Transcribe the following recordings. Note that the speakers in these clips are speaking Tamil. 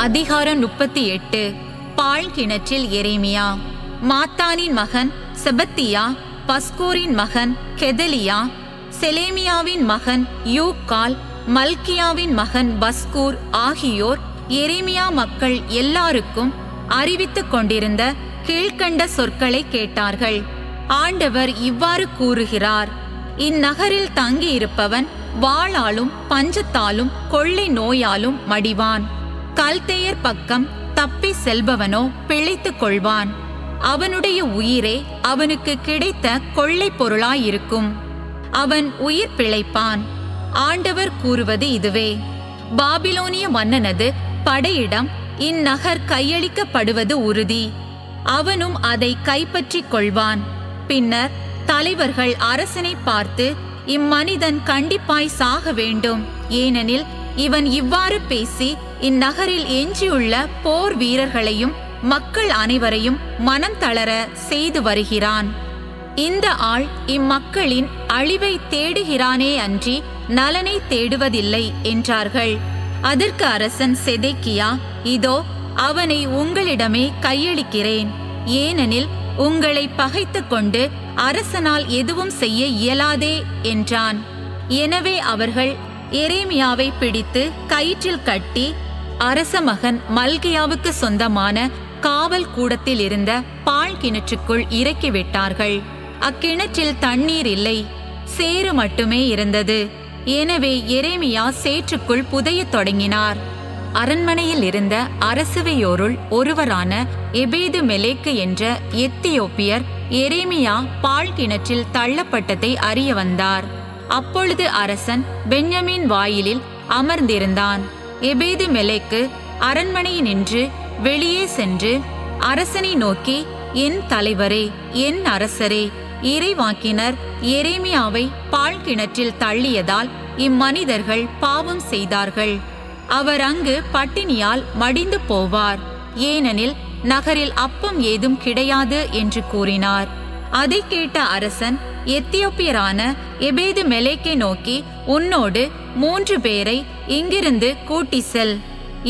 அதிகாரம் 38. பாழ்கிணற்றில் எரேமியா. மாத்தானின் மகன் செபத்தியா, பஸ்கூரின் மகன் கெதலியா, செலேமியாவின் மகன் யூக்கால், மல்கியாவின் மகன் பஸ்கூர் ஆகியோர் எரேமியா மக்கள் எல்லாருக்கும் அறிவித்துக் கொண்டிருந்த கீழ்க்கண்ட சொற்களை கேட்டார்கள். ஆண்டவர் இவ்வாறு கூறுகிறார்: இந்நகரில் தங்கியிருப்பவன் வாளாலும் பஞ்சத்தாலும் கொள்ளை நோயாலும் மடிவான். கல்தேயர் பக்கம் தப்பி செல்பவனோ பிழைத்துக் கொள்வான். அவனுடைய உயிரே அவனுக்கு கிடைத்த கொள்ளை பொருளாயிருக்கும். அவன் உயிர் பிழைப்பான். ஆண்டவர் கூறுவது இதுவே: பாபிலோனிய மன்னனது படையிடம் இந்நகர் கையளிக்கப்படுவது உறுதி. அவனும் அதை கைப்பற்றிக் கொள்வான். பின்னர் தலைவர்கள் அரசனை பார்த்து, இம்மனிதன் கண்டிப்பாய் சாக வேண்டும், ஏனெனில் இவன் இவ்வாறு பேசி இந்நகரில் எஞ்சியுள்ள போர் வீரர்களையும் மக்கள் அனைவரையும் மனம் தளர செய்து வருகிறான். இந்த ஆள் இம்மக்களின் அழிவை தேடுகிறானே அன்றி நலனை தேடுவதில்லை என்றார்கள். அதற்கு அரசன் செதேக்கியா, இதோ அவனை உங்களிடமே கையளிக்கிறேன், ஏனெனில் உங்களை பகைத்து கொண்டு அரசனால் எதுவும் செய்ய இயலாதே என்றான். எனவே அவர்கள் எரேமியாவை பிடித்து கயிற்றில் கட்டி அரச மகன் மல்கியாவுக்கு சொந்தமான காவல் கூடத்தில் இருந்த பாழ்கிணற்றுக்குள் இறக்கிவிட்டார்கள். அக்கிணற்றில் தண்ணீர் இல்லை, சேறு மட்டுமே இருந்தது. எனவே எரேமியா சேற்றுக்குள் புதையத் தொடங்கினார். அரண்மனையில் இருந்த அரசவையோருள் ஒருவரான எபேது மெலேக்கு என்ற எத்தியோப்பியர் எரேமியா பாழ்கிணற்றில் தள்ளப்பட்டதை அறிய வந்தார். அப்பொழுது அரசன் பென்யமீன் வாயிலில் அமர்ந்திருந்தான். எபேது மெலேக்கு அரண்மனையினின்று வெளியே சென்று அரசனை நோக்கி, என் தலைவரே, என் அரசரே, இறைவாக்கினர் எரேமியாவை பாழ்கிணற்றில் தள்ளியதால் இம்மனிதர்கள் பாவம் செய்தார்கள். அவர் அங்கு பட்டினியால் மடிந்து போவார், ஏனெனில் நகரில் அப்பம் ஏதும் கிடையாது என்று கூறினார். அதை கேட்ட அரசன் எத்தியோப்பியரான எபேது மெலேக்கை நோக்கி, உன்னோடு 3 பேரை இங்கிருந்து கூட்டி செல்.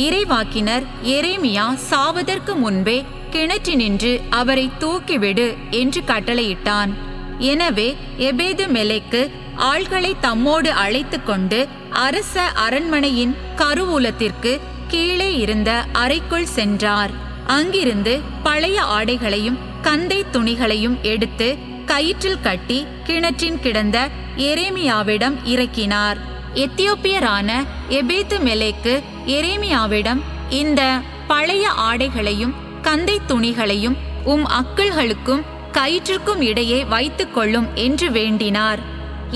இறைவாக்கினர் எரேமியா சாவதற்கு முன்பே கிணற்றினின்று அவரை தூக்கிவிடு என்று கட்டளையிட்டான். எனவே எபேது மெலேக்கு ஆள்களை தம்மோடு அழைத்து கொண்டு அரச அரண்மனையின் கருவூலத்திற்கு கீழே இருந்த அறைக்குள் சென்றார். அங்கிருந்து பழைய ஆடைகளையும் கந்தை துணிகளையும் எடுத்து கயிற்றில் கட்டி கிணற்றின் கிடந்த எரேமியாவிடம் இறக்கினார். எத்தியோப்பியரான எபேது மெலேக்கு எரேமியாவிடம், இந்த பழைய ஆடைகளையும் கந்தை துணிகளையும் அக்கிள்களுக்கும் கயிற்றுக்கும் இடையே வைத்துக் கொள்ளும் என்று வேண்டினார்.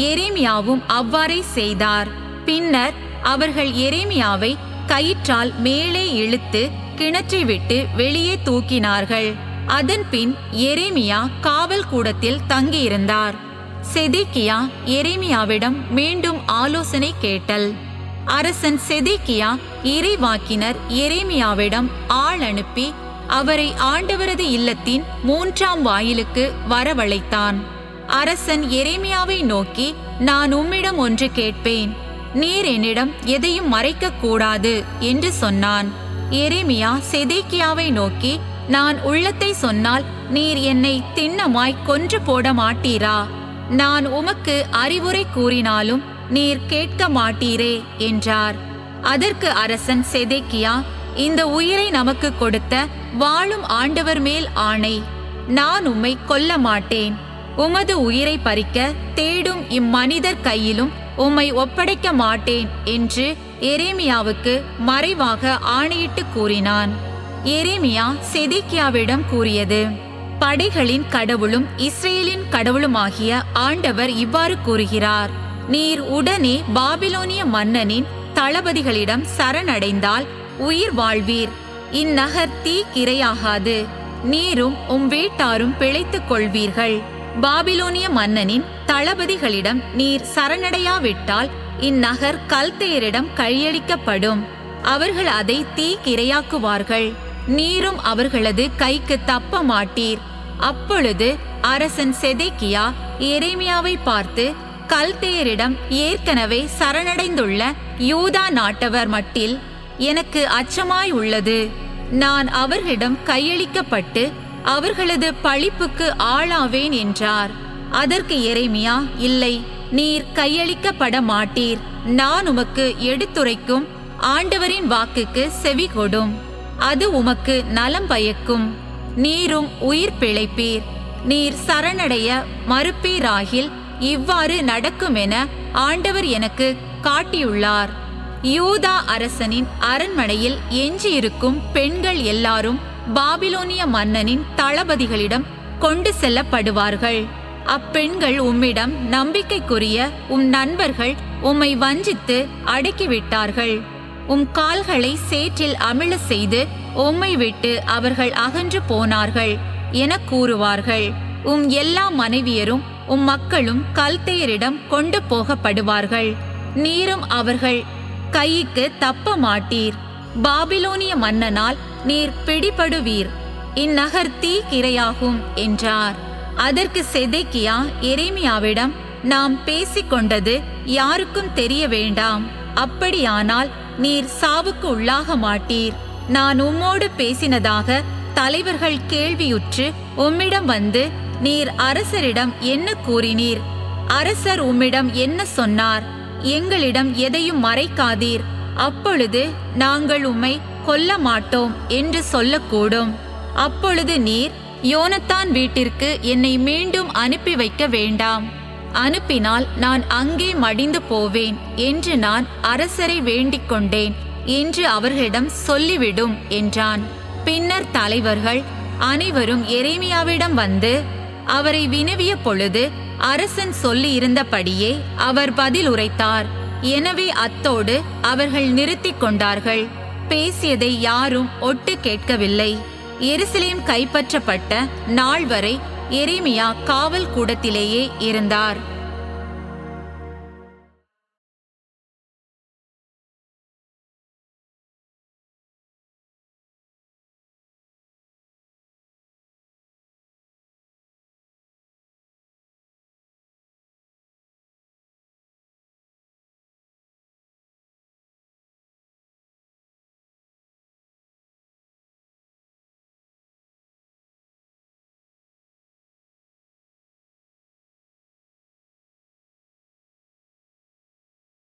எரேமியாவும் அவ்வாறே செய்தார். பின்னர் அவர்கள் எரேமியாவை கயிற்றால் மேலே இழுத்து கிணற்றை விட்டு வெளியே தூக்கினார்கள். அதன்பின் எரேமியா காவல் கூடத்தில் தங்கியிருந்தார். செதேக்கியா எரேமியாவிடம் மீண்டும் ஆலோசனை கேட்டல். அரசன் செதேக்கியா இறைவாக்கினர் எரேமியாவிடம் ஆள் அனுப்பி அவரை ஆண்டவரது இல்லத்தின் 3ஆம் வாயிலுக்கு வரவழைத்தான். அரசன் எரேமியாவை நோக்கி, நான் உம்மிடம் ஒன்று கேட்பேன், நீர் என்னிடம் எதையும் மறைக்க கூடாது என்று சொன்னான். எரேமியா செதேக்கியாவை நோக்கி, நான் உள்ளத்தை சொன்னால் நீர் என்னை திண்ணமாய் கொன்று போட மாட்டீரா? நான் உமக்கு அறிவுரை கூறினாலும் நீர் கேட்க மாட்டீரே என்றார். அதற்கு அரசன் செதேக்கியா, இந்த உயிரை நமக்கு கொடுத்த வாழும் ஆண்டவர் மேல் ஆணை, நான் உம்மை கொல்ல மாட்டேன். உமது உயிரை பறிக்க தேடும் இம்மனிதர் கையிலும் உம்மை ஒப்படைக்க மாட்டேன் என்று எரேமியாவுக்கு மறைவாக ஆணையிட்டு கூறினான். எரேமியா செதேக்கியாவிடம் கூறியது: படைகளின் கடவுளும் இஸ்ரேலின் கடவுளுமாகிய ஆண்டவர் இவ்வாறு கூறுகிறார், நீர் உடனே பாபிலோனிய மன்னனின் தளபதிகளிடம் சரணடைந்தால் உயிர் வாழ்வீர். இந்நகர் தீக்கிரையாகாது. நீரும் வீட்டாரும் பிழைத்துக் கொள்வீர்கள். பாபிலோனிய மன்னனின் தளபதிகளிடம் நீர் சரணடையாவிட்டால் இந்நகர் கல்தேயரிடம் கையளிக்கப்படும். அவர்கள் அதை தீக்கிரையாக்குவார்கள். நீரும் அவர்களது கைக்கு தப்ப மாட்டீர். அப்பொழுது அரசன் செதேக்கியா எரேமியாவை பார்த்து, கல்தேயரிடம் ஏற்கனவே சரணடைந்துள்ள யூதா நாட்டவர் மட்டில் எனக்கு அச்சமாய் உள்ளது. நான் அவர்களிடம் கையளிக்கப்பட்டு அவர்களது பழிப்புக்கு ஆளாவேன் என்றார். அதற்கு எரேமியா, இல்லை, நீர் கையளிக்கப்பட மாட்டீர். நான் உமக்கு எடுத்துரைக்கும் ஆண்டவரின் வாக்குக்கு செவி கொடும். அது உமக்கு நலம் பயக்கும். நீரும் உயிர் பிழைப்பீர். நீர் சரணடைய மறுப்பீராகில் இவ்வாறு நடக்குமென ஆண்டவர் எனக்கு காட்டியுள்ளார். யூதா அரசனின் அரண்மனையில் எஞ்சியிருக்கும் பெண்கள் எல்லாரும் பாபிலோனிய மன்னனின் தளபதிகளிடம் கொண்டு செல்லப்படுவார்கள். அப்பெண்கள் உம்மிடம் நம்பிக்கைக்குரிய உம் நண்பர்கள் உம்மை வஞ்சித்து அடக்கிவிட்டார்கள். உம் கால்களை சேற்றில் அமிழ செய்து உம்மை விட்டு அவர்கள் அகன்று போனார்கள் என கூறுவார்கள். உம் எல்லா மனைவியரும் உம் மக்களும் கல்தேயரிடம் கொண்டு போகப்படுவார்கள். நீரும் அவர்கள் கைக்கு தப்ப மாட்டீர். பாபிலோனிய மன்னனால் நீர் பிடிபடுவீர். இந்நகர் தீக்கிரையாகும் என்றார். அதற்கு செதேக்கியா எரேமியாவிடம், நாம் பேசிக்கொண்டது யாருக்கும் தெரிய வேண்டாம். அப்படியானால் நீர் சாவுக்கு உள்ளாக மாட்டீர். நான் உம்மோடு பேசினதாக தலைவர்கள் கேள்வியுற்று உம்மிடம் வந்து, நீர் அரசரிடம் என்ன கூறினீர்? அரசர் உம்மிடம் என்ன சொன்னார்? எங்களிடம் எதையும் மறைக்காதீர். அப்பொழுது நாங்கள் உம்மை கொல்ல மாட்டோம் என்று சொல்லக்கூடும். அப்பொழுது நீர், யோனத்தான் வீட்டிற்கு என்னை மீண்டும் அனுப்பி வைக்க வேண்டாம். அனுப்பினால் நான் அங்கே மடிந்து போவேன் என்று நான் அரசரை வேண்டிக் கொண்டேன் என்று அவர்களிடம் சொல்லிவிடும் என்றான். பின்னர் தலைவர்கள் அனைவரும் எரேமியாவிடம் வந்து அவரை வினவிய பொழுது அரசன் சொல்லி இருந்தபடியே அவர் பதில் உரைத்தார். எனவே அத்தோடு அவர்கள் நிறுத்திக் கொண்டார்கள். பேசியதை யாரும் ஒட்டு கேட்கவில்லை. எருசலேம் கைப்பற்றப்பட்ட நாள் வரை எரேமியா காவல் கூடத்திலேயே இருந்தார்.